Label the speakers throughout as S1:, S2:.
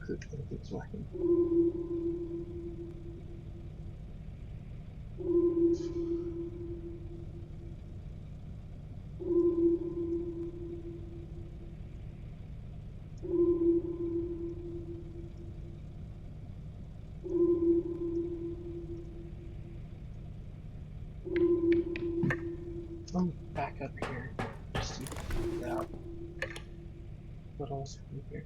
S1: Good, everything's working. I'm back up here just to figure out what else happened here.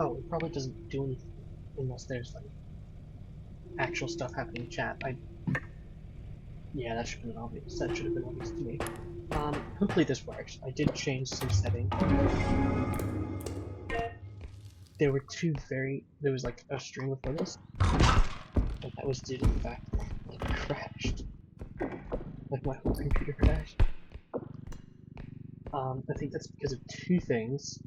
S1: Oh, it probably doesn't do anything unless there's like actual stuff happening in chat. Yeah, that should have been obvious. That should have been obvious to me. Hopefully this works. I did change some settings. There was like a stream before this, and that was due to the fact that it crashed. Like my whole computer crashed. I think that's because of two things.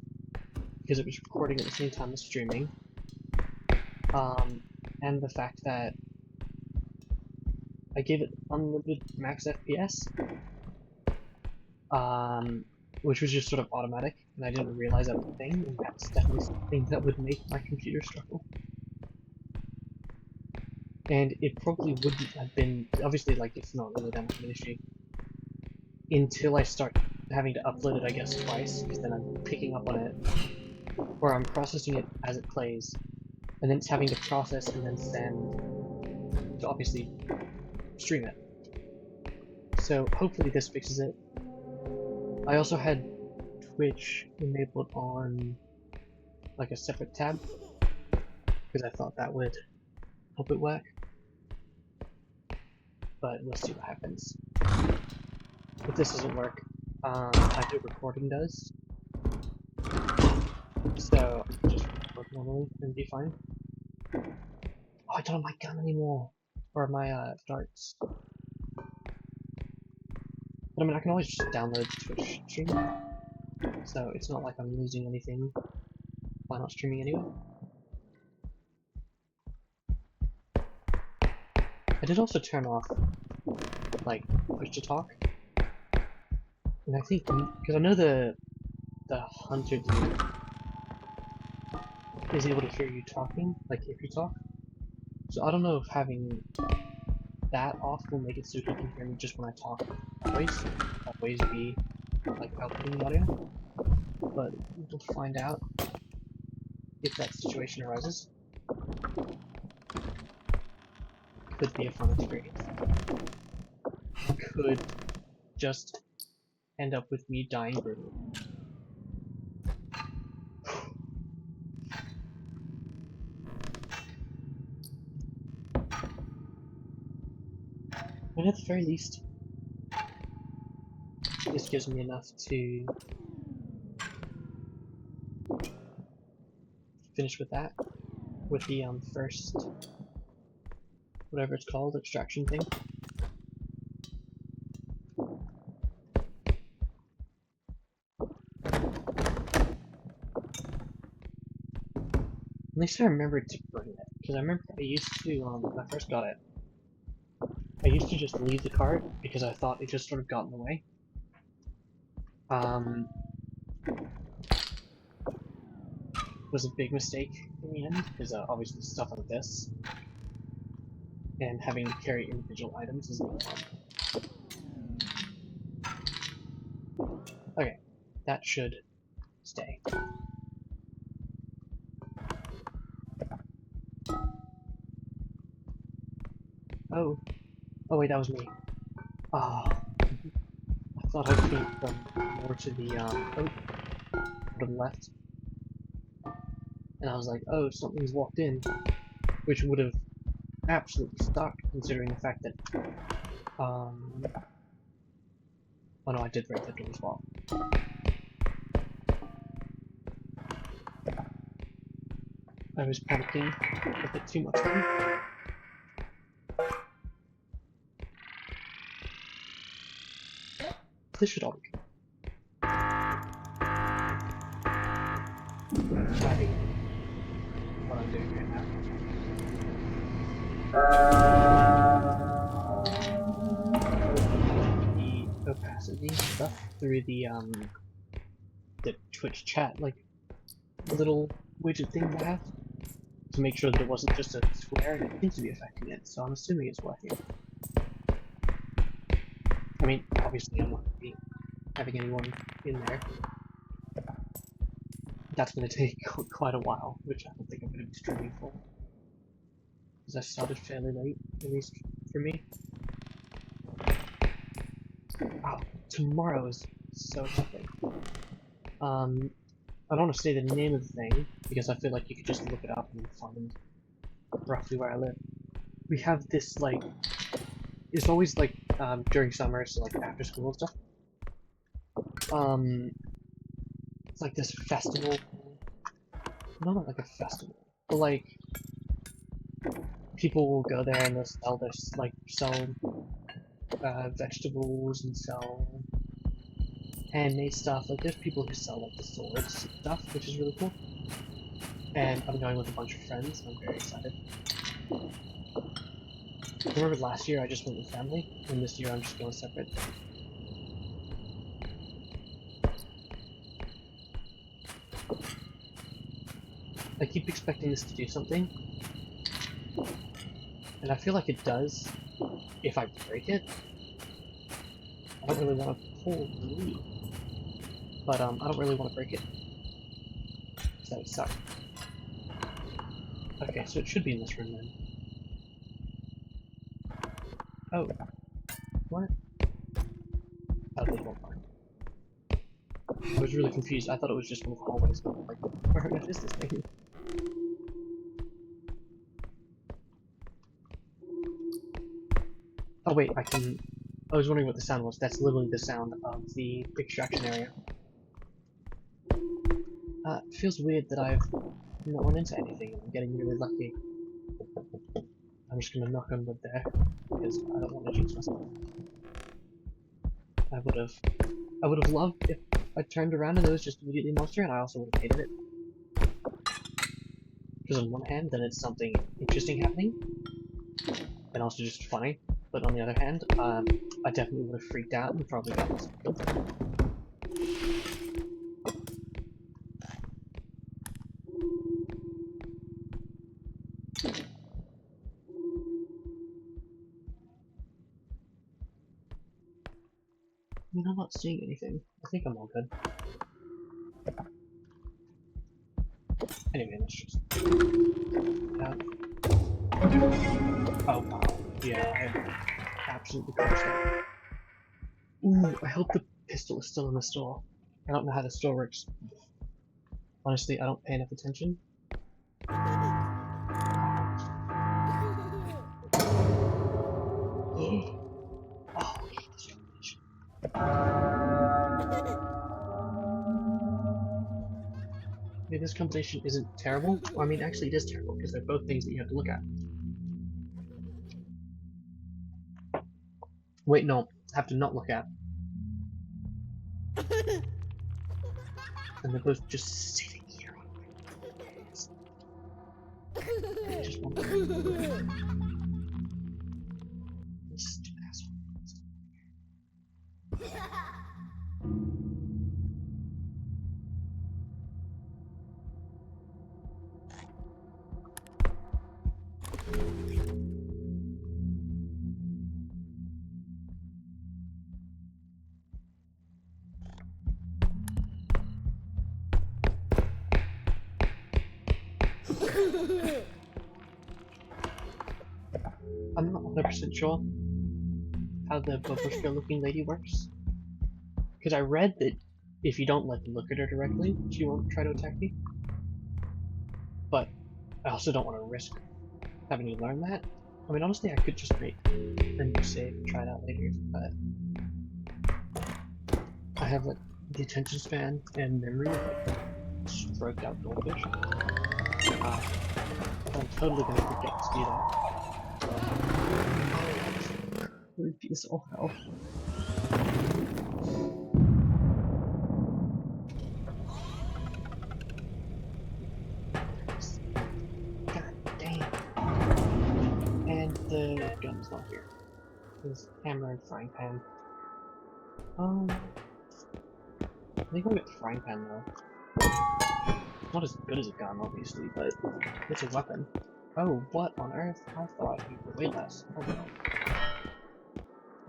S1: Because it was recording at the same time as streaming. And the fact that I gave it unlimited max FPS. Which was just sort of automatic, and I didn't realize that was a thing, and that's definitely something that would make my computer struggle. And it probably wouldn't have been, obviously, like, it's not really that much of an issue, until I start having to upload it, I guess, twice, because then I'm picking up on it, or I'm processing it as it plays, and then it's having to process and then send to obviously stream it. So hopefully this fixes it. I also had Twitch enabled on like a separate tab, because I thought that would help it work. But we'll see what happens. If this doesn't work, I do recording does. So I can just record normally and be fine. Oh, I don't have my gun anymore. Or my darts. But I mean, I can always just download the Twitch stream. So it's not like I'm losing anything by not streaming anyway. I did also turn off, like, push to talk. And I think, because I know the hunter dude is able to hear you talking, like if you talk. So I don't know if having that off will make it so he can hear me just when I talk always be like outputting the audio. But we'll find out if that situation arises. Could be a fun experience. Could just end up with me dying brutally. But at the very least, this gives me enough to finish with that, with the first, whatever it's called, extraction thing. At least I remembered to bring it, because I remember I used to, when I first got it, I used to just leave the cart because I thought it just sort of got in the way. Was a big mistake in the end, because obviously stuff like this and having to carry individual items is not fun. Okay, that should stay. Oh wait, that was me. Ah, I thought I came from more to the to the left, and I was like, oh, something's walked in, which would have absolutely sucked considering the fact that Oh no, I did break that door as well. I was panicking a bit too much then. This should all be good. Driving what I'm doing right now. The opacity stuff through the Twitch chat, like, little widget things I have, to make sure that it wasn't just a square, and it seems to be affecting it, so I'm assuming it's working. I mean, obviously I'm not going to be having anyone in there. That's going to take quite a while, which I don't think I'm going to be streaming for. Because I started fairly late, at least for me. Oh, tomorrow is so exciting. I don't want to say the name of the thing, because I feel like you could just look it up and find roughly where I live. We have this, like, it's always, like, during summer, so, like, after school and stuff. It's like this festival. Not like a festival, but, like, people will go there and they'll sell their, like, vegetables and sell handmade stuff. Like, there's people who sell, like, the swords stuff, which is really cool. And I'm going with a bunch of friends, and I'm very excited. I remember last year I just went with family, and this year I'm just going separate. I keep expecting this to do something, and I feel like it does if I break it. I don't really want to pull the lead, but I don't really want to break it, because that would suck. Okay, so it should be in this room then. Oh. What? Oh, there's one part. I was really confused. I thought it was just one of the hallways, but I'm like, where on earth is this thing? Oh wait, I was wondering what the sound was. That's literally the sound of the extraction area. It feels weird that I've not run into anything. I'm getting really lucky. I'm just gonna knock on wood there, because I don't want to jinx myself. I would have loved if I turned around and it was just immediately a monster, and I also would have hated it. Because on one hand, then it's something interesting happening, and also just funny. But on the other hand, I definitely would have freaked out and probably got myself killed. I mean, I'm not seeing anything. I think I'm all good. Anyway, let's just... Oh wow. Yeah, I absolutely crushed that. Ooh, I hope the pistol is still in the store. I don't know how the store works. Honestly, I don't pay enough attention. Oh, I hate this combination. Maybe this combination isn't terrible. Well, I mean, actually it is terrible, because they're both things that you have to look at. Wait, no. Have to not look at. And they're both just sitting here on my face. I just want them. This stupid asshole. I'm not 100% sure how the babushka looking lady works. Because I read that if you don't, like, look at her directly, she won't try to attack you. But I also don't want to risk having to learn that. I mean, honestly, I could just make a new save and try it out later, but... I have like the attention span and memory of like stroked out goldfish. I'm totally gonna forget to do that. So, oh, that's creepy as all hell. God damn. And the gun's not here. There's hammer and frying pan. I think I'll get the frying pan though. Not as good as a gun, obviously, but it's a weapon. Oh, what on earth? I thought you were way less. Oh well.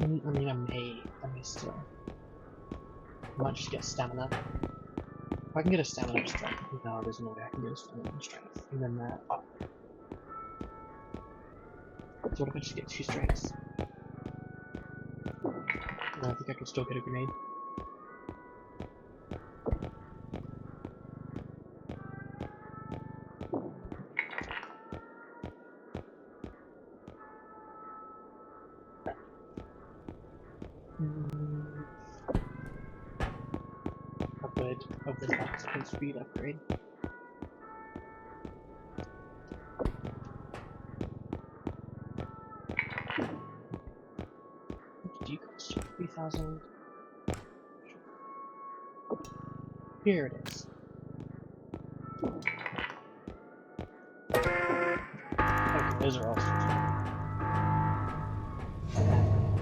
S1: I mean, I may still. I might just get stamina. If I can get a stamina and strength. No, there's no way I can get a stamina and strength. And then that. Oh. So what if I just get 2 strengths? And I think I can still get a grenade. Mm, how good of this maximum speed upgrade? What do you cost? 3,000. Here it is. Okay, those are all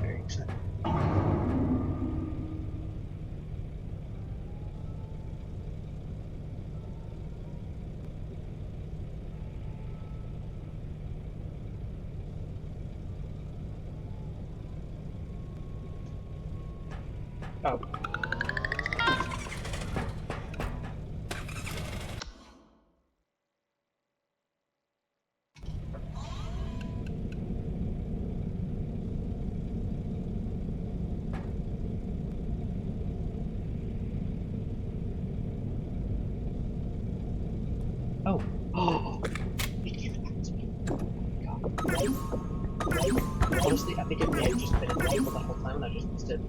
S1: very exciting. Oh. Oh. Oh! It gave it back to me. God. Honestly, I think it may have just been invisible the whole time and I just missed it.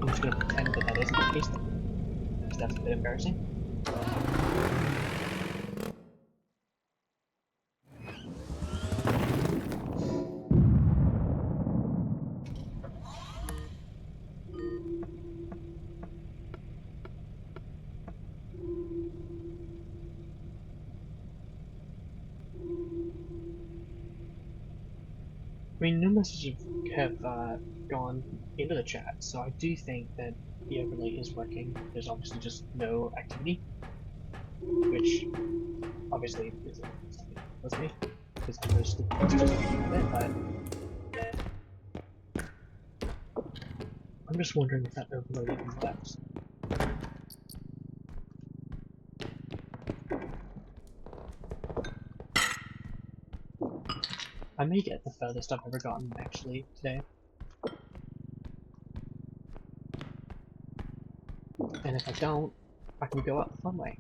S1: I'm just gonna pretend that that isn't the case, because that's a bit embarrassing. I mean, no messages have gone into the chat, so I do think that the overlay is working. There's obviously just no activity, which obviously isn't something with me, because I mostly it's just a bit, but I'm just wondering if that overlay even works. I may get the furthest I've ever gotten actually today. And if I don't, I can go out the fun way.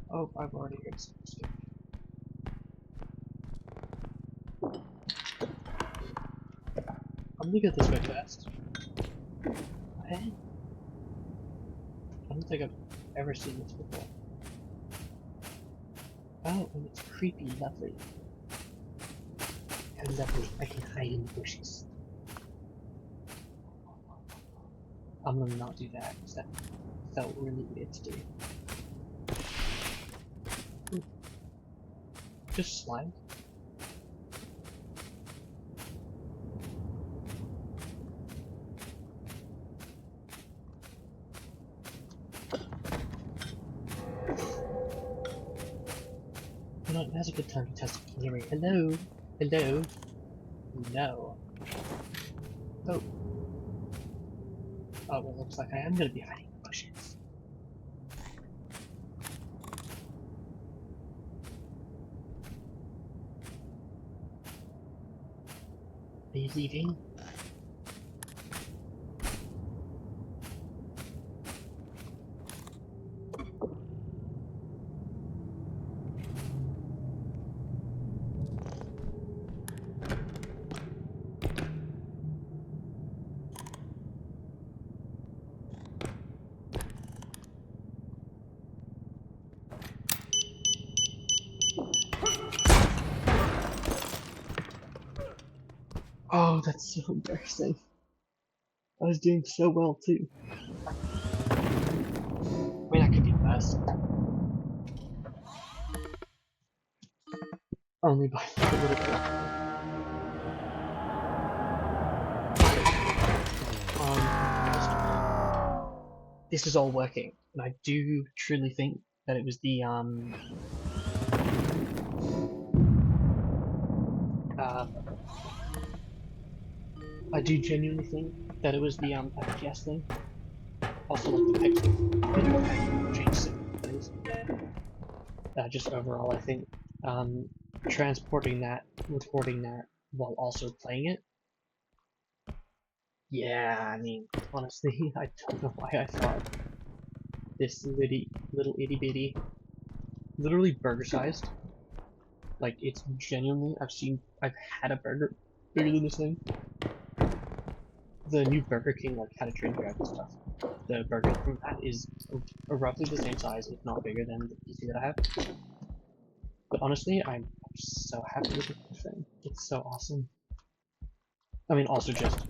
S1: Oh, I've already heard some stuff. I'm gonna go this way first. What? I don't think I've ever seen this before. Oh, and it's creepy lovely. How lovely, I can hide in the bushes. I'm gonna not do that, because that felt really weird to do. Ooh. Just slide. You know, now's a good time to test if you can hear me. Hello? Hello? No. Oh. Oh, well, looks like I am gonna be hiding in the bushes. Are you leaving? Oh, that's so embarrassing. I was doing so well too. I mean, I could be worse. Only by a little bit. This is all working, and I do truly think that it was the uh, I do genuinely think that it was the FPS thing. Also, like the pixels, they do kind of change things. Just overall, I think transporting that, recording that, while also playing it. Yeah, I mean, honestly, I don't know why I thought this little itty bitty, literally burger sized. Like, it's genuinely, I've had a burger bigger than this thing. The new Burger King, like, had a train grab and stuff. The burger from that is roughly the same size, if not bigger than the PC that I have. But honestly, I'm so happy with this thing. It's so awesome. I mean, also just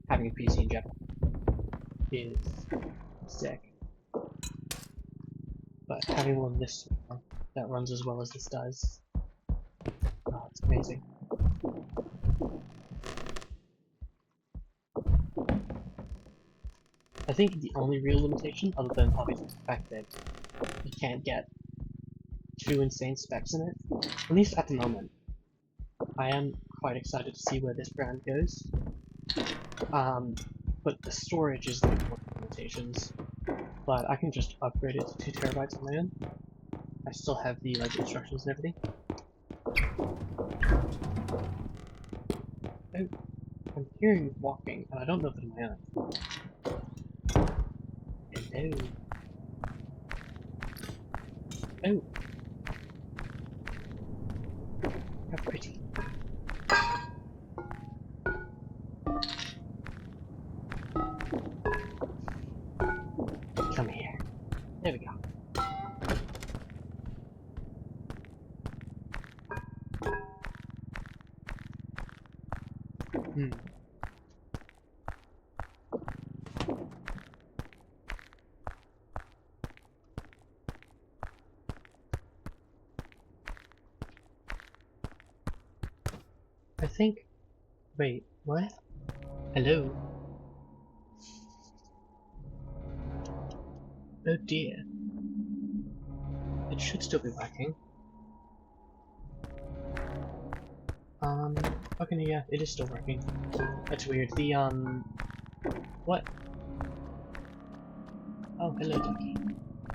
S1: having a PC in general is sick. But having one this small that runs as well as this does, oh, it's amazing. I think the only real limitation, other than obviously the fact that you can't get too insane specs in it, at least at the moment, I am quite excited to see where this brand goes. But the storage is like one of the limitations. But I can just upgrade it to 2 terabytes on my own. I still have the like instructions and everything. Oh, I'm hearing walking, and I don't know if it's my own. Hello. Oh, how pretty. Come here. There we go. Hmm. I think. Wait, what? Hello? Oh dear. It should still be working. Okay, yeah, it is still working. That's weird. What? Oh, hello, ducky.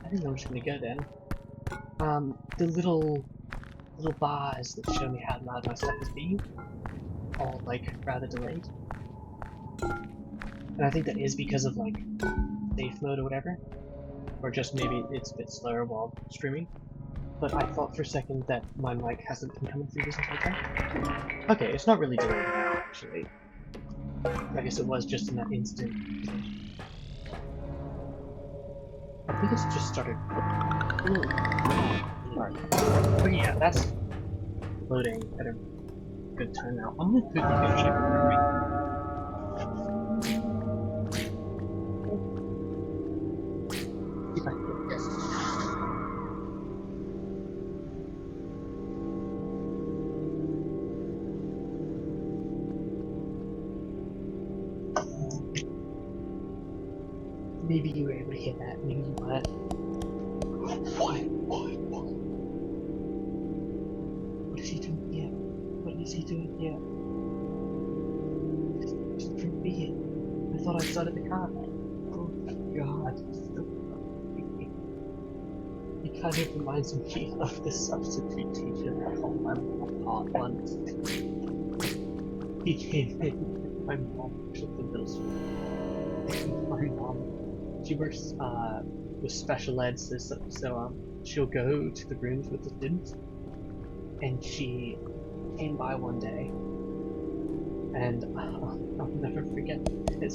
S1: I think I'm just gonna go then. The little bars that show me how loud my stuff is being, all, like, rather delayed. And I think that is because of, like, safe mode or whatever. Or just maybe it's a bit slower while streaming. But I thought for a second that my mic hasn't been coming through this entire time. Okay, it's not really delayed now, actually. I guess it was just in that instant. I think it's just started. But yeah, that's loading at a good time now. I'm gonna quickly finish it. See if I can get this. Maybe you were able to hear that, maybe you weren't. What? What is he doing here? What is he doing here? It's creepy. I thought I started the car. Oh god. He kind of reminds me of the substitute teacher that called my mom part once. He came in with my mom to the middle school. My mom, she works with special ed, so she'll go to the rooms with the students. And she came by one day, and I'll never forget this.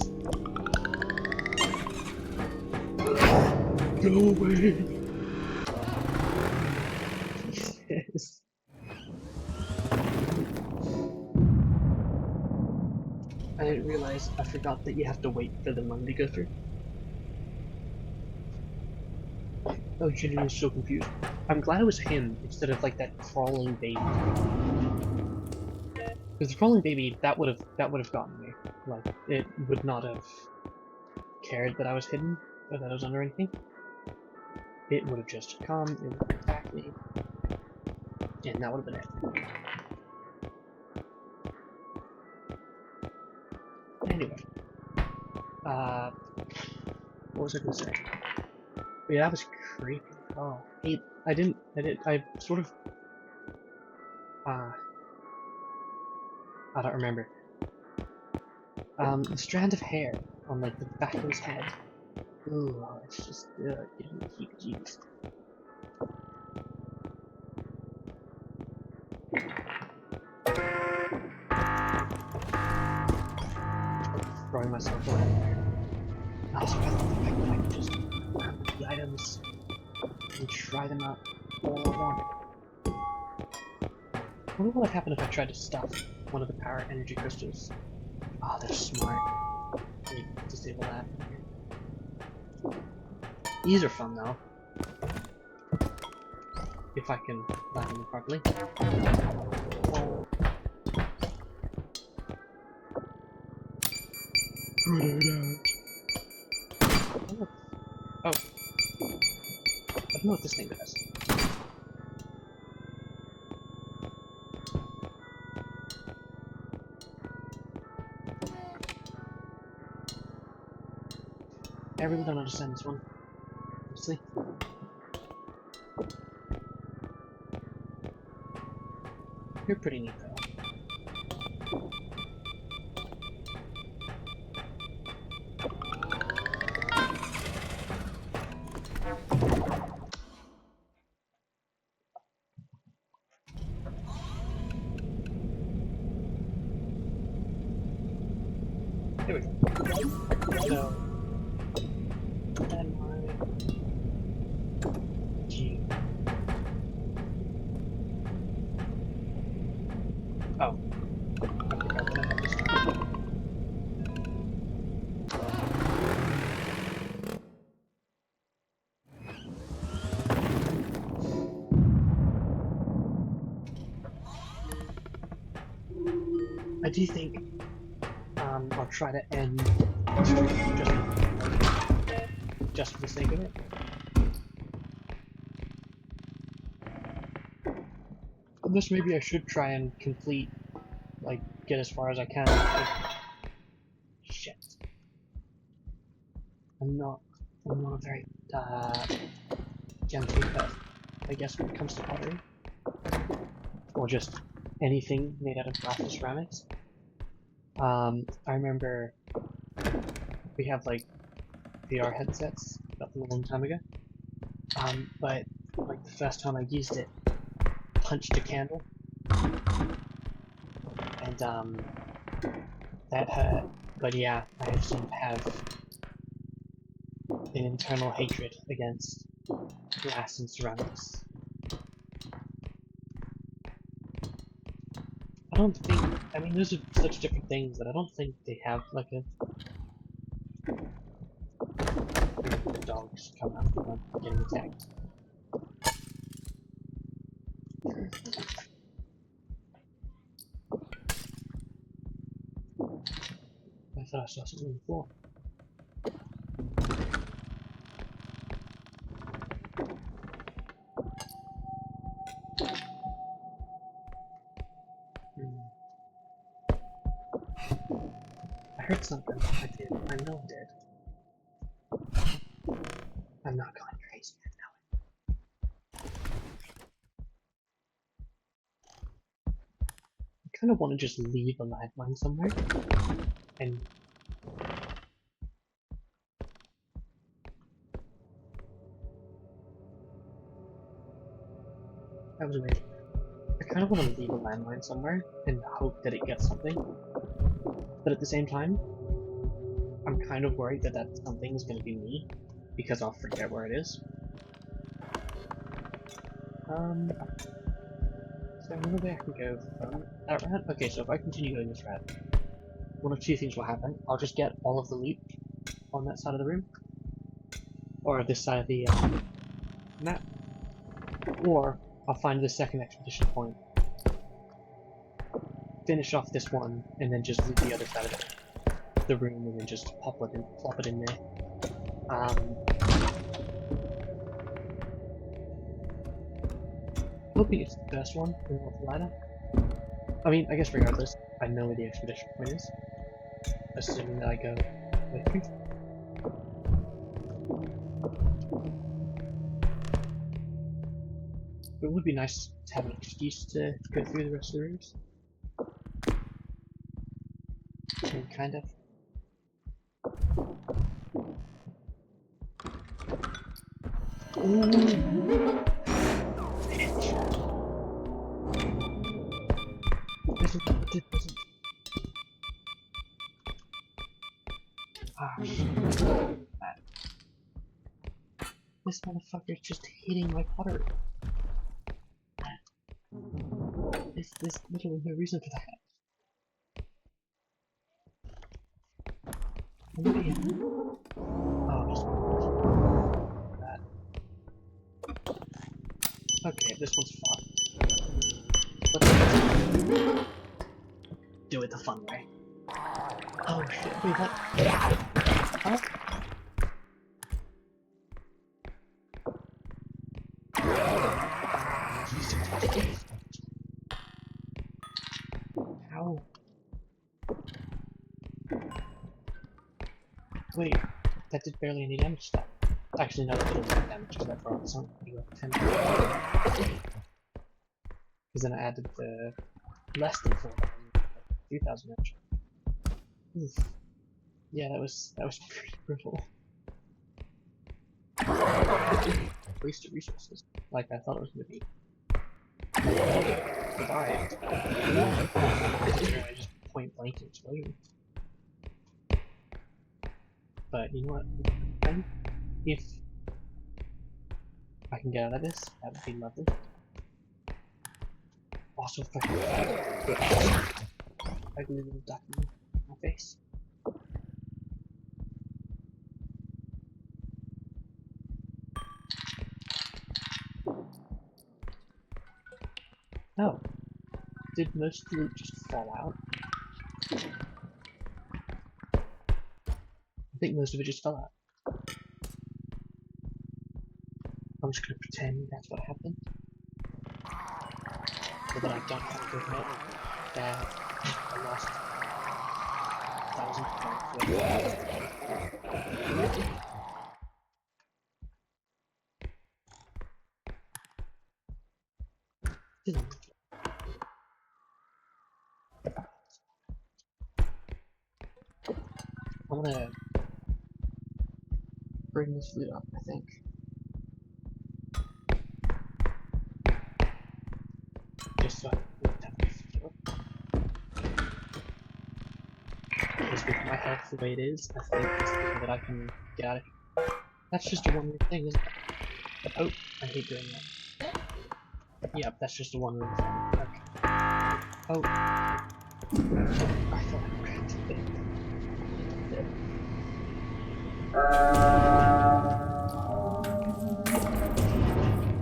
S1: Go away! He says, forgot that you have to wait for the money to go through. Oh, genuinely so confused. I'm glad it was him instead of like that crawling baby. Because the crawling baby, that would have gotten me. Like, it would not have cared that I was hidden or that I was under anything. It would have just come, it would have attacked me, and that would have been it. Anyway, what was I gonna say? But yeah, that was creepy. Oh, hey, I sort of, I don't remember. The strand of hair on like the back of his head. Ooh, it's just, giving me heebie-jeebies. Throwing myself around there. Also, I love the fact that I can just grab the items and try them out all I want. I wonder what would happen if I tried to stuff one of the power energy crystals. Ah, they're smart. Let me disable that. These are fun though. If I can land them properly. Oh. I don't know what this thing does. I really don't understand this one. Honestly. You're pretty neat though. Here we go. So, G. Oh. I forgot that I have this one. I do think I'll try to end the stream just for the sake of it. Unless maybe I should try and complete, like, get as far as I can. Shit. I'm not a very, gentle person, I guess, when it comes to pottery. Or just anything made out of glass or ceramics. I remember we have, like, VR headsets, got them a long time ago. But, like, the first time I used it, punched a candle, and, that hurt. But yeah, I seem to have an internal hatred against glass and ceramics. I don't think, I mean, those are such different things that I don't think they have, like, a... The dogs come out when I'm getting attacked. I thought I saw something on the floor. I heard something. I did. I know I did. I'm not going crazy. I know it. I kind of want to just leave a landmine somewhere. And... that was weird. I kind of want to leave a landmine somewhere and hope that it gets something. But at the same time, I'm kind of worried that that something is going to be me, because I'll forget where it is. Is there another way I can go from that route? Okay, so if I continue going this route, one of two things will happen. I'll just get all of the loot on that side of the room, or this side of the map, or I'll find the second expedition point, finish off this one, and then just loot the other side of the room, and then just plop it in there. Hoping it's the first one and not the latter. I mean, I guess regardless, I know where the expedition point is, assuming that I go with you. It would be nice to have an excuse to go through the rest of the rooms. Kind of. Ooh. This motherfucker's just hitting my pottery. There's literally no reason for that. Oh, just that. Okay, this one's fun. Let's do it the fun way. Oh shit, wait, what? Huh? How? Wait, that did barely any damage to that. Actually, no, that did a lot of damage because I brought this on. You got 10. Because then I added the less than 4,000, 3,000 damage. Oof. Yeah, that was pretty brutal. Wasted resources, like I thought it was gonna be. Survived. I just point blank explosion. But you know what? If I can get out of this, that would be lovely. Also, if I can little duck in my face. Oh. Did most loot just fall out? I think most of it just fell out. I'm just gonna pretend that's what happened. So that I don't have to admit that I lost 1,000 points. I'm gonna bring this loot up, I think. Just so I can have to feel it. Because with my health the way it is, I think it's the thing that I can get out of here. That's just a one-room thing, isn't it? Oh, I hate doing that. Yep, that's just a one-room thing. Okay. Oh. I thought I grabbed it.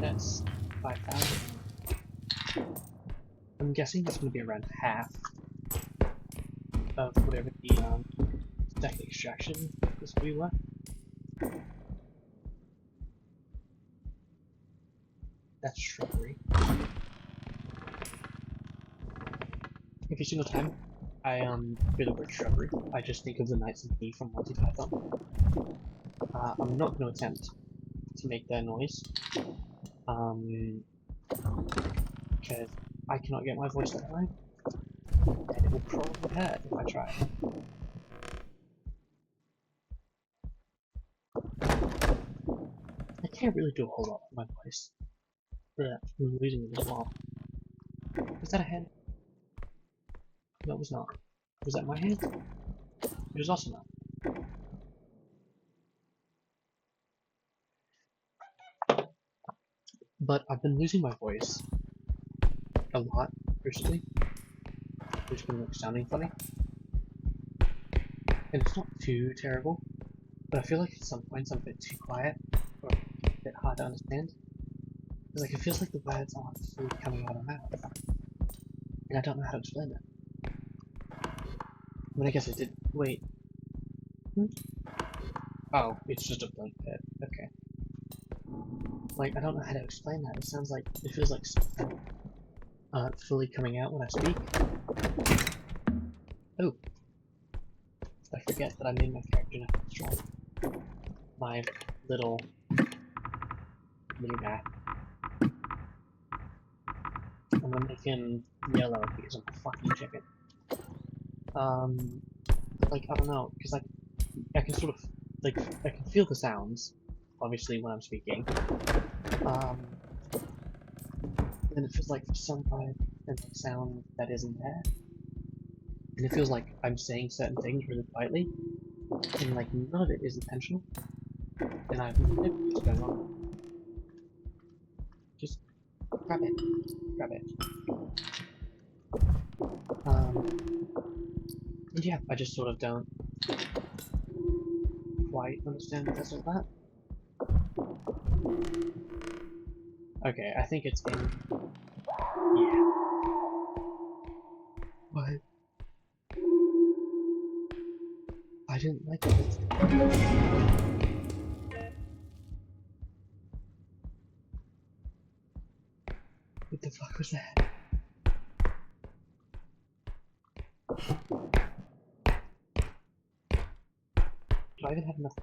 S1: That's 5,000. I'm guessing it's going to be around half of whatever the second extraction is going to be worth. That's shrubbery. Every single time I hear the word shrubbery, I just think of the Knights of P from Monty Python. I'm not going to attempt to make their noise, because I cannot get my voice that high, and it will probably hurt if I try. I can't really do a whole lot with my voice. Yeah, I'm losing it as well. Was that a hand? No, it was not. Was that my hand? It was also not. But I've been losing my voice a lot recently, which can look sounding funny. And it's not too terrible, but I feel like at some points I'm a bit too quiet, or a bit hard to understand. Because like, it feels like the words aren't fully coming out of my mouth, and I don't know how to explain it. I mean, I guess I did. Wait. Hmm? Oh, it's just a blank pit. Okay. Like, I don't know how to explain that. It sounds like, it feels like something aren't fully coming out when I speak. Oh, I forget that I made my character now strong. My little guy. I'm gonna make him yellow because I'm a fucking chicken. Like, I don't know, because I can sort of, like, I can feel the sounds, obviously, when I'm speaking. And it feels like for some time, there's like sound that isn't there. And it feels like I'm saying certain things really quietly, and like none of it is intentional. And I have no idea what's going on. Just grab it. Grab it. And yeah, I just sort of don't quite understand what that's all about. Okay, I think it's in. Yeah. What? I didn't like it. What the fuck was that? Do I even have enough?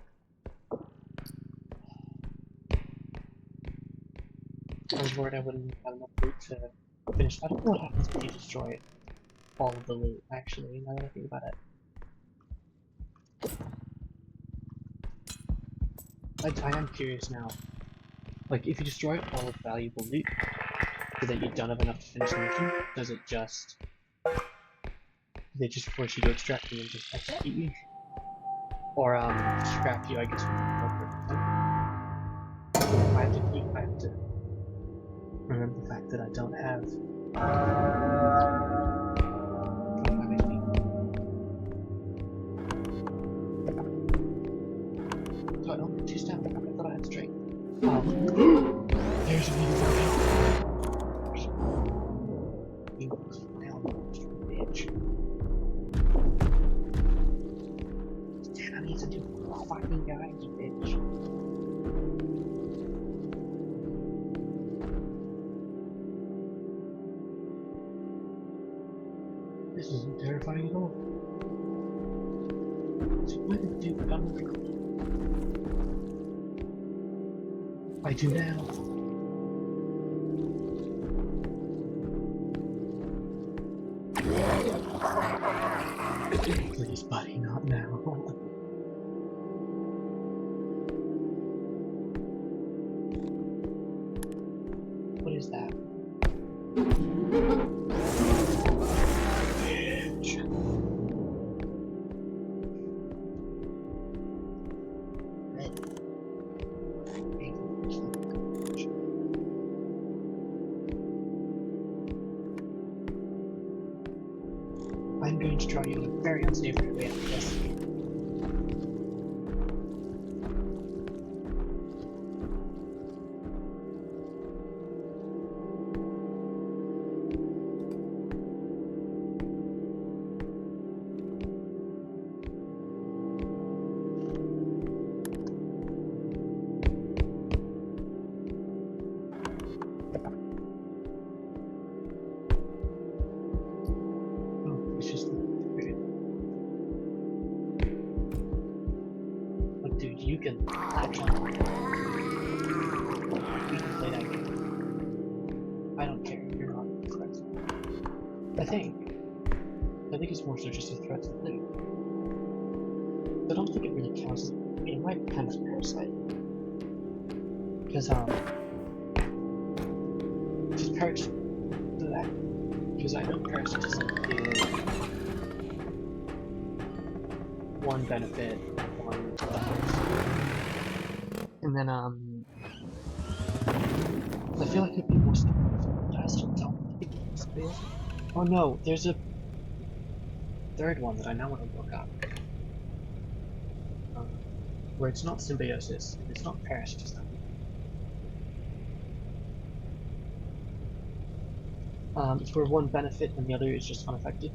S1: I was worried I wouldn't have enough loot to finish. I don't know what happens if you destroy all of the loot, actually, now that I think about it. I am curious now. Like, if you destroy all of the valuable loot, so that you don't have enough to finish the mission, does it just... they just force you to extract and then just execute you? Or, scrap you, I guess, would be the appropriate term. I have to remember the fact that I don't have 25 HP. So I don't get 2 stamina. I thought I had strength. Oh. There's another you clown, bitch. Damn, I need to do fucking guys, bitch. This isn't terrifying at all. So why the dude gun recording? I do now. Please, buddy, not now. What is that? Bitch. I'm going to try you in a very unsavory way after this. Oh, it's just weird. Like, dude, you can latch on. You can play that game. I don't care. You're not a threat. I think it's more so just a threat to loot. I don't think it really counts. I mean, it might count as a parasite. Because, because I know parasitism is one benefit on the house. And then, I feel like it'd be more stupid, but I still don't think it's stupid. Oh no, there's a third one that I now want to look up. where it's not symbiosis and it's not parasitism. It's where one benefit and the other is just unaffected.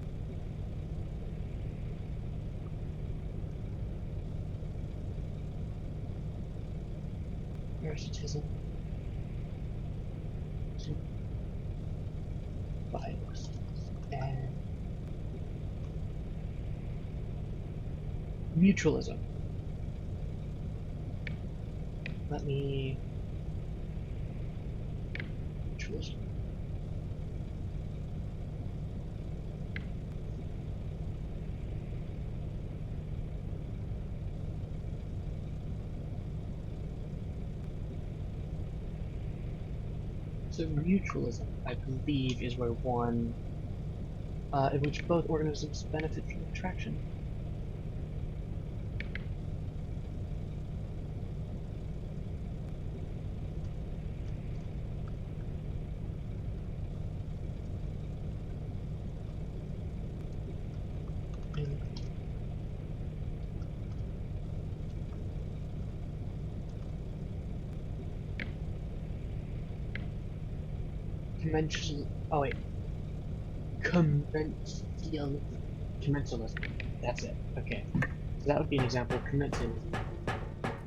S1: Parasitism. Virus. And mutualism. Let me... Mutualism. So mutualism, I believe, is where one... in which both organisms benefit from attraction. Commensal... Oh wait. Commensalism. That's it. Okay. So that would be an example of commensalism.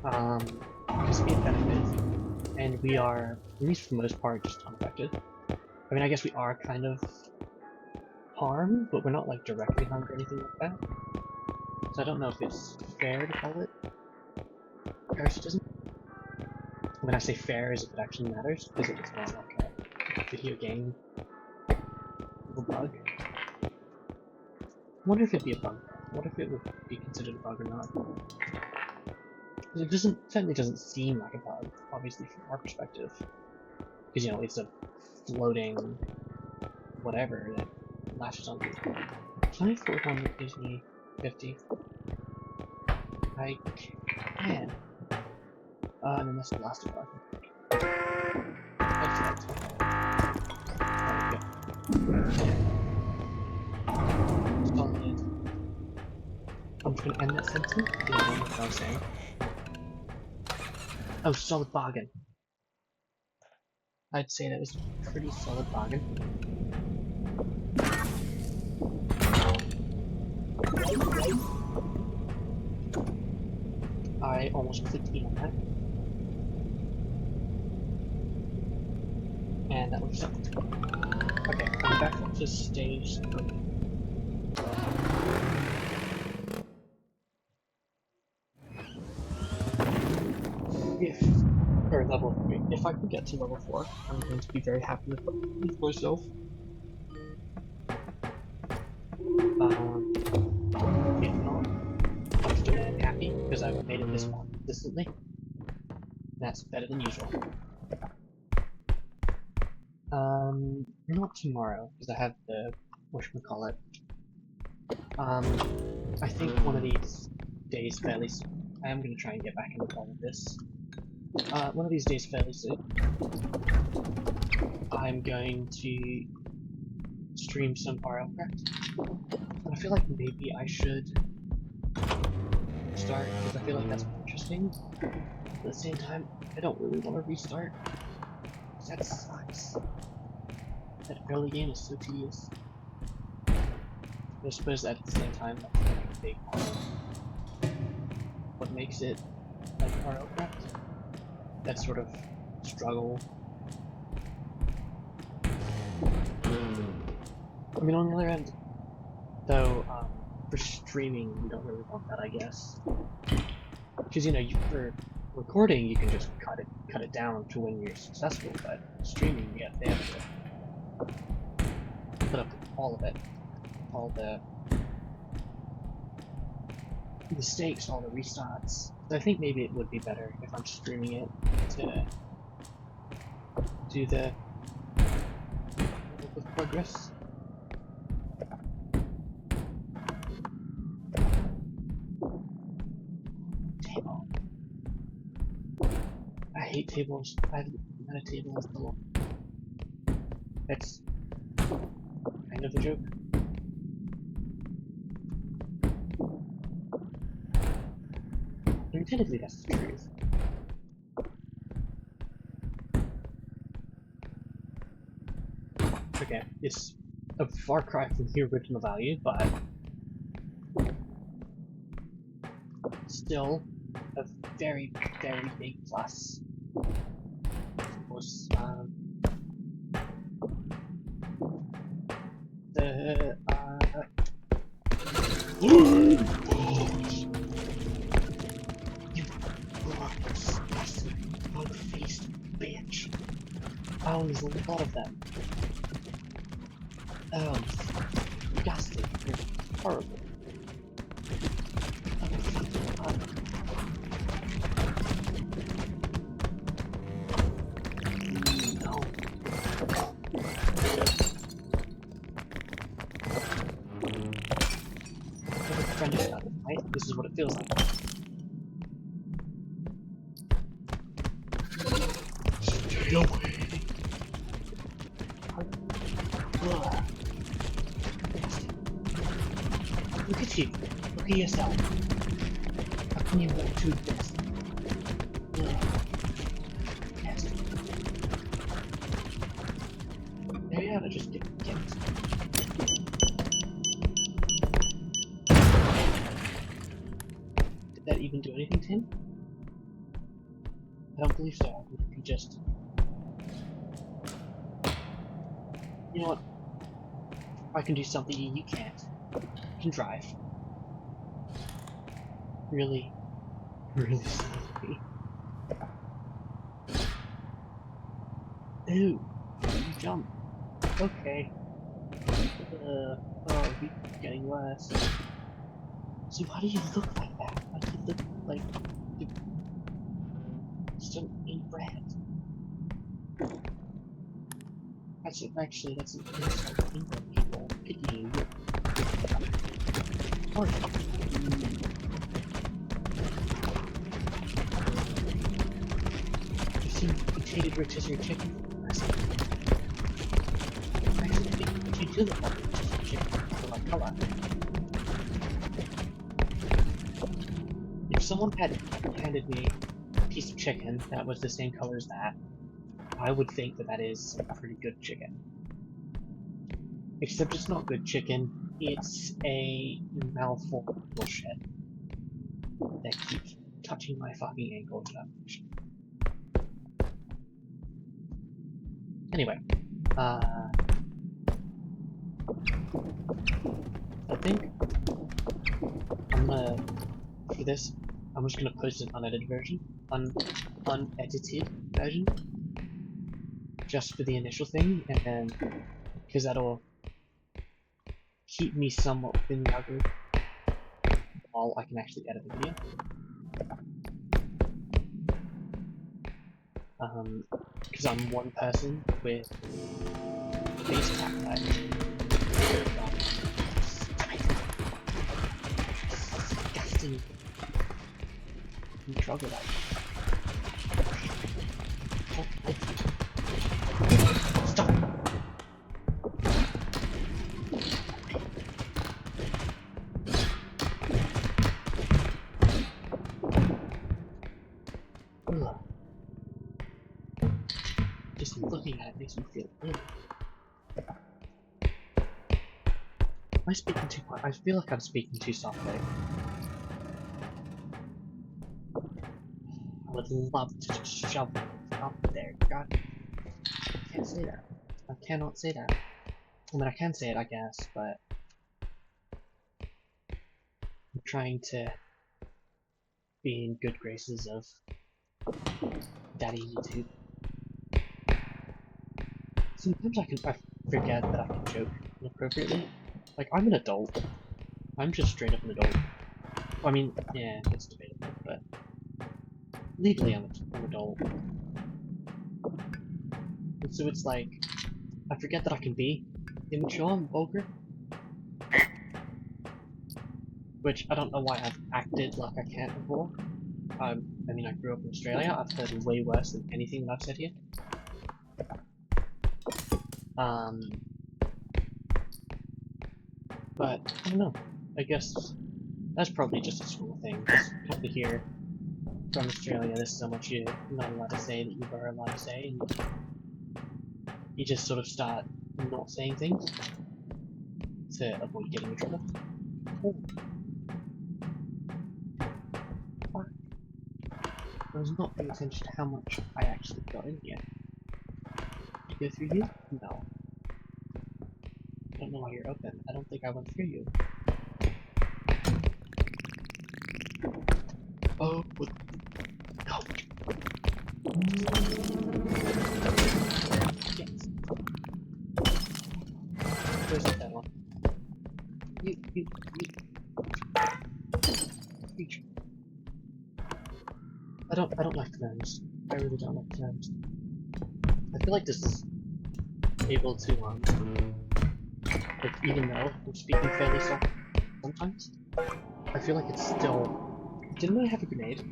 S1: Because we benefit, and we are, at least for the most part, just unaffected. I mean, I guess we are kind of harmed, but we're not like directly harmed or anything like that. So I don't know if it's fair to call it parasitism. When I say fair, is if it actually matters, because if it's not like a video game bug. I wonder if it'd be a bug. What if it would be considered a bug or not? Because it certainly doesn't seem like a bug, obviously from our perspective. Because, you know, it's a floating whatever that latches onto it. Can I afford one that gives me 50? I can. And then that's the last of it. Solid. I'm just gonna end that sentence. You know what I was saying. Oh, solid bargain. I'd say that was a pretty solid bargain. I almost clicked E on that. And that looks something. Okay, I'm back up to stage 3. Or level 3. If I can get to level 4, I'm going to be very happy with myself. If not, I'm still happy because I've made it this far consistently. That's better than usual. Not tomorrow, because I have the whatchamacallit. I think one of these days fairly soon. I am going to try and get back into all of this. One of these days fairly soon, I'm going to stream some R.E.P.O. And I feel like maybe I should start, because I feel like that's more interesting. But at the same time, I don't really want to restart. That sucks. That early game is so tedious. I suppose that at the same time, that's like a big part of what makes it like R.E.P.O. That sort of struggle. I mean, on the other end, though, for streaming, you don't really want that, I guess. Because, you know, for recording, you can just cut it down to when you're successful, but streaming, they have to put up with all of it. All the mistakes, all the restarts. So I think maybe it would be better if I'm streaming it to do the progress. Table. I hate tables. I haven't had a table in so long. That's kind of a joke. technically that's the truth. Okay, it's a far cry from the original value, but still a very, very big plus. Of course, the you disgusting, hog-faced bitch. Oh, there's a lot of them. Oh, disgusting. You're horrible. Oh, fucking hell. No. Never friended about it, right? This is what it feels like. Stay away. Ugh. Look at you. Look at yourself. How can you walk through this? Yes. Maybe I ought to just get it. Did that even do anything to him? I don't believe so. I think he just... You know what? I can do something you can't. I can drive. Really, really slowly. Ooh, you jump. Okay. Oh, he's getting worse. So why do you look like that? Why do you look like you're still inbred? Actually, that's an insult to inbred people. Pity you. Or you seem mutated rotisserie chicken for the rest of it. Actually, I think you do look like a rotisserie chicken for my color. If someone had handed me a piece of chicken that was the same color as that, I would think that that is a pretty good chicken. Except it's not good chicken, it's a malformed bullshit that keeps touching my fucking ankle in that position. Anyway, I think I'm gonna, for this, I'm just gonna post an unedited version, unedited version, just for the initial thing, and then, because that'll keep me somewhat within the algorithm while I can actually edit the video. Because I'm one person with face tap type. Disgusting troglodyte. Stop! Ugh. Just looking at it makes me feel ill. Am I speaking too quiet? I feel like I'm speaking too softly. I would love to just shove it up there. God, I can't say that. I cannot say that. I mean, I can say it, I guess, but I'm trying to be in good graces of Daddy YouTube. Sometimes I forget that I can joke inappropriately. Like, I'm an adult. I'm just straight up an adult. I mean, yeah, it's debatable, but legally I'm an adult. And so it's like, I forget that I can be immature and vulgar. Which I don't know why I've acted like I can't before. I mean, I grew up in Australia. I've heard way worse than anything that I've said here. But I don't know. I guess that's probably just a school thing. Just come to here from Australia, there's so much you're not allowed to say that you are allowed to say, and you just sort of start not saying things to avoid getting in trouble. Oh, fuck. I was not paying attention to how much I actually got in here. Did you go through here? No. I don't know why you're open. I don't think I went through you. Oh, what? No. Yes. Where's that one? You. Creature. I don't like gnomes. I really don't like gnomes. I feel like this is able to, like, even though I'm speaking fairly soft sometimes, I feel like it's still... Didn't I have a grenade?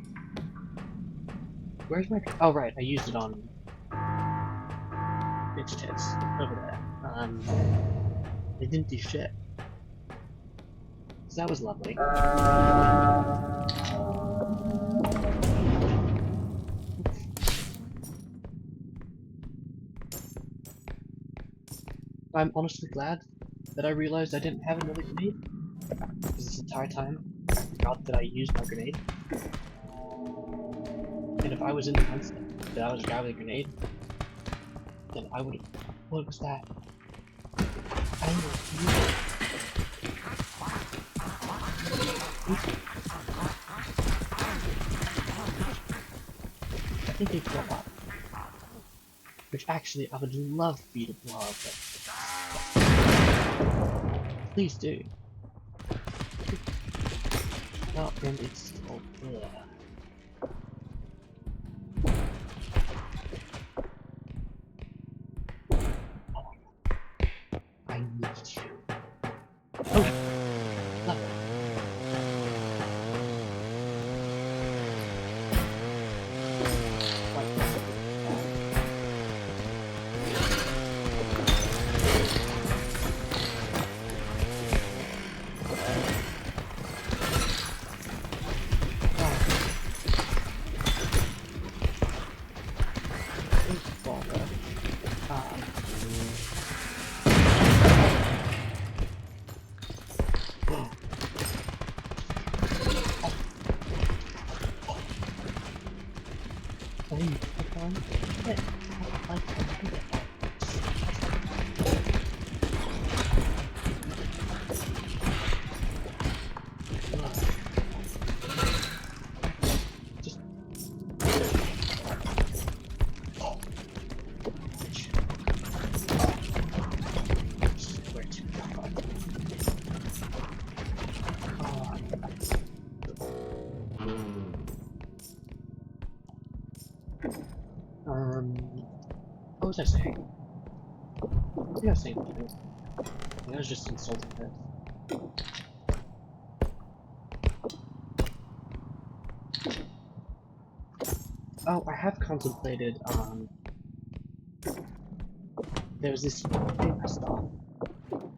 S1: Where's my... Oh, right, I used it on... Bitch tits over there. They didn't do shit. So that was lovely. I'm honestly glad that I realized I didn't have another grenade, because this entire time I forgot that I used my grenade. And if I was in the mindset that I was a guy with a grenade, then I would've... What was that? I know. I think they blow up. Which actually, I would love for you to blow up, but... Please do. Well, and it's still... I need you. Oh! Love it. What was I saying? What was I saying? I was just insulting her. Oh, I have contemplated, there was this thing I saw,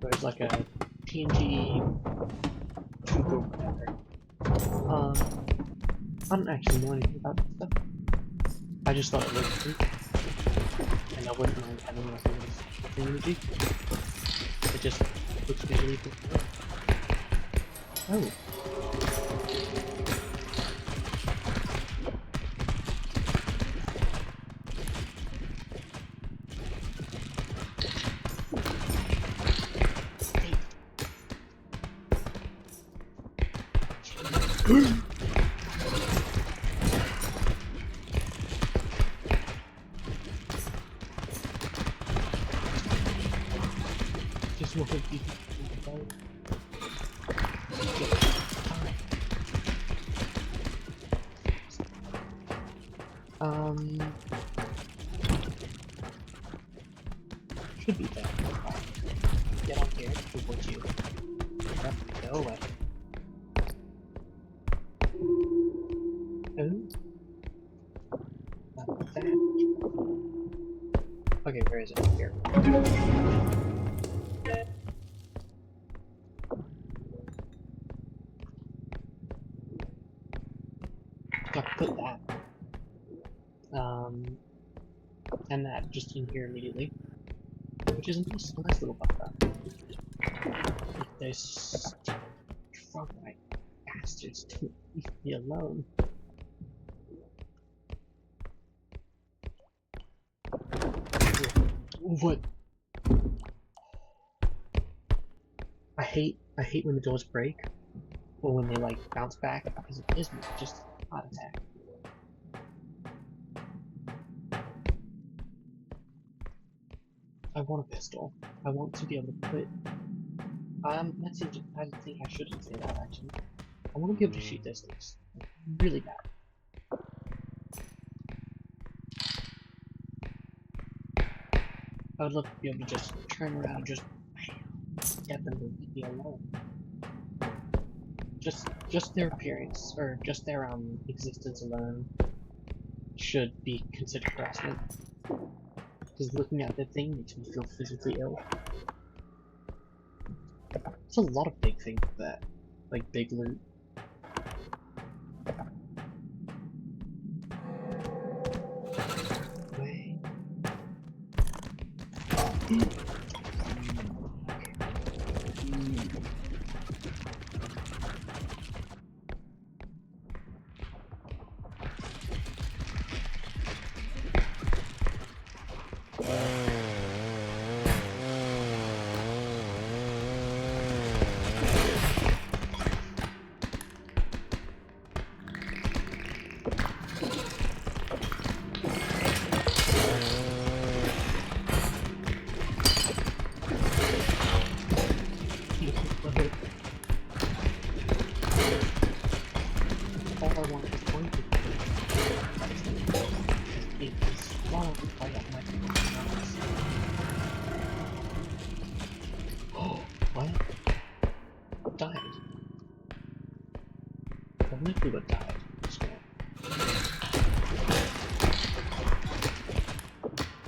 S1: where it's like a PNG tube or whatever. I don't actually know anything about this stuff. I just thought it looked cool, and I wouldn't mind having like a little community. It just looks visually cool. Oh. Just want to be should be there. Get on here towards you. Yep, go away. Oh. Not that. Okay, where is it? Here. I'll put that. And that just in here immediately, which is a nice little buffer. Those stupid frog-like bastards don't leave me alone. What? I hate when the doors break, or when they like bounce back, because it gives me just a heart attack. I want a pistol. I want to be able to put. That's interesting. I think I shouldn't say that actually. I want to be able to shoot those things really bad. I would love to be able to just turn around and just get them to leave me alone. Just their appearance, or just their existence alone, should be considered harassment. Because looking at that thing makes me feel physically ill. It's a lot of big things that, like big loot. Wait. All I want is one thing. It is swallowed by that microphone. Oh, what? Died. I literally would died.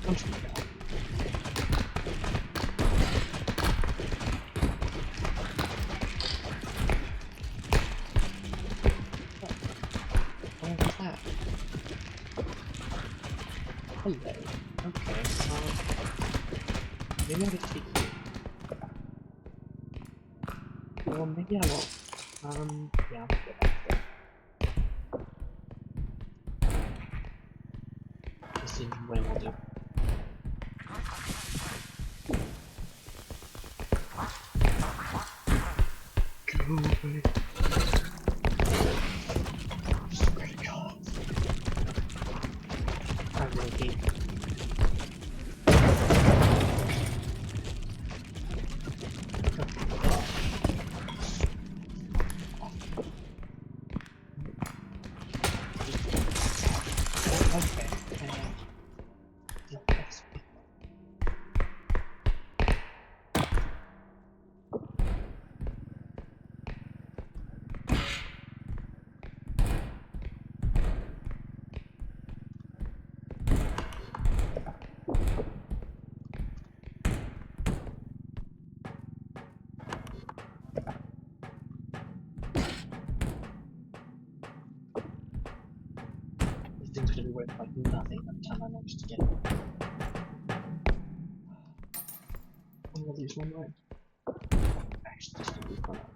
S1: I'm just gonna go. What was that? Hello. Okay, maybe I'll just take you. Well, maybe I won't. Yeah, I'll go back there. This seems way more do. Go away. Swear to God. I really hate it. Okay, that's this thing's gonna be worth like nothing by the time I manage to get it. I'm gonna lose one line. Actually, just gonna lose one line.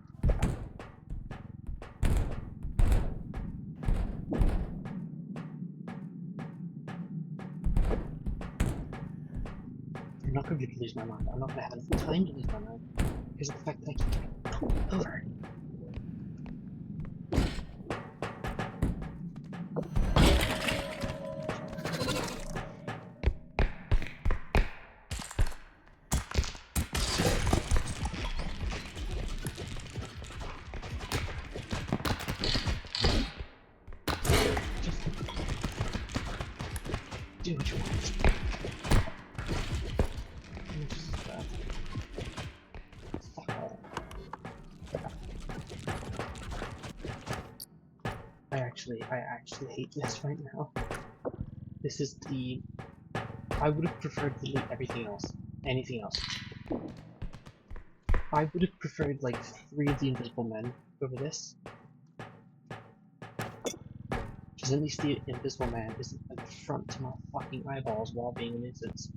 S1: I'm not gonna be able to lose my mind. I'm not gonna have enough time to lose my mind. Because of the fact that I keep getting over. Do what you want. Fuck all. I actually hate this right now. This is the... I would have preferred to delete everything else. Anything else. I would have preferred like 3 of the Invisible Men over this. Because at least the Invisible Man isn't an affront to my fucking eyeballs while being a nuisance.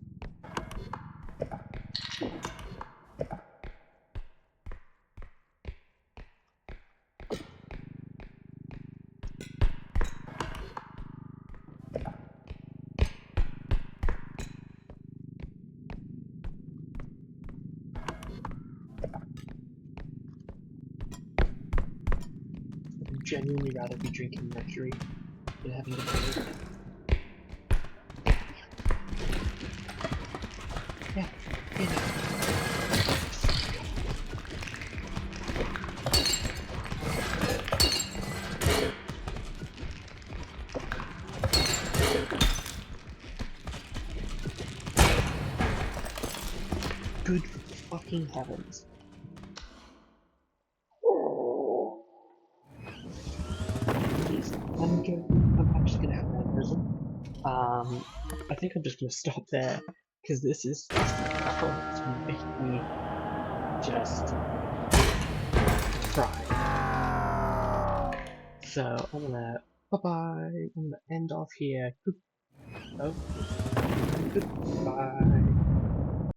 S1: I'd genuinely rather be drinking mercury than having to pay. Yeah, you know. Good fucking heavens. Please, I'm actually gonna have an aneurysm. I think I'm just gonna stop there, because this is just going to make me just fry. So, I'm gonna, bye-bye, I'm gonna end off here. Oh, goodbye.